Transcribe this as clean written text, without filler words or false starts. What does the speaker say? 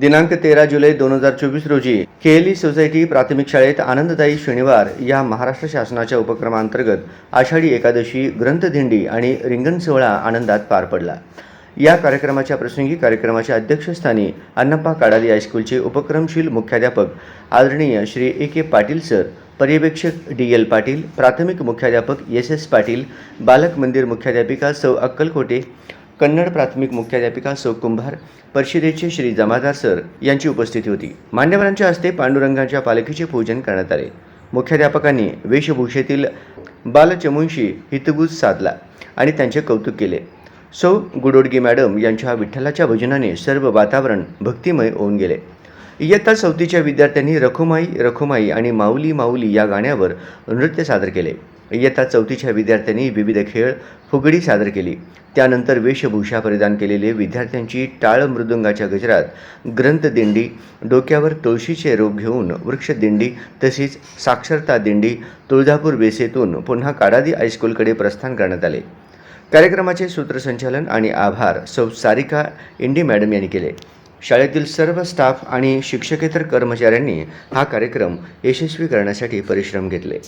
दिनांक 13 जुलै 2024 रोजी KLE society प्राथमिक शाळेत आनंददायी शनिवार या महाराष्ट्र शासनाच्या उपक्रमांतर्गत आषाढी एकादशी ग्रंथदिंडी आणि रिंगण सोहळा आनंदात पार पडला। या कार्यक्रमाच्या प्रसंगी कार्यक्रमाच्या अध्यक्षस्थानी अण्णाप्पा काडादी हायस्कूलचे उपक्रमशील मुख्याध्यापक आदरणीय श्री ए.के. पाटील सर, पर्यवेक्षक डी.एल. पाटील, प्राथमिक मुख्याध्यापक एस.एस. पाटील, बालक मंदिर मुख्याध्यापिका सौ अक्कलकोटे, कन्नड प्राथमिक मुख्याध्यापिका सौ कुंभार, परिषदेचे श्री जमादार सर यांची उपस्थिती होती। मान्यवरांच्या हस्ते पांडुरंगाच्या पालखीचे पूजन करण्यात आले। मुख्याध्यापकांनी वेशभूषेतील बालचमूंशी हितगुज साधला आणि त्यांचे कौतुक केले। सौ गुडोडगी मॅडम यांच्या विठ्ठलाच्या भजनाने सर्व वातावरण भक्तिमय होऊन गेले। इयत्ता 4थीच्या विद्यार्थ्यांनी रखुमाई रखुमाई आणि माऊली माऊली या गाण्यावर नृत्य सादर केले। इयत्ता 4थीच्या विद्यार्थ्यांनी विविध खेळ, फुगडी सादर केली। त्यानंतर वेशभूषा परिधान केलेले विद्यार्थ्यांची टाळ मृदुंगाच्या गजरात ग्रंथदिंडी, डोक्यावर तुळशीचे रोप घेऊन वृक्षदिंडी तसेच साक्षरता दिंडी तुळजापूर वेसेतून पुन्हा काडादी हायस्कूलकडे प्रस्थान करण्यात आले। कार्यक्रमाचे सूत्रसंचालन आणि आभार सौ सारिका इंडी मॅडम यांनी केले। शाळेतील सर्व स्टाफ आणि शिक्षकेतर कर्मचाऱ्यांनी हा कार्यक्रम यशस्वी करण्यासाठी परिश्रम घेतले।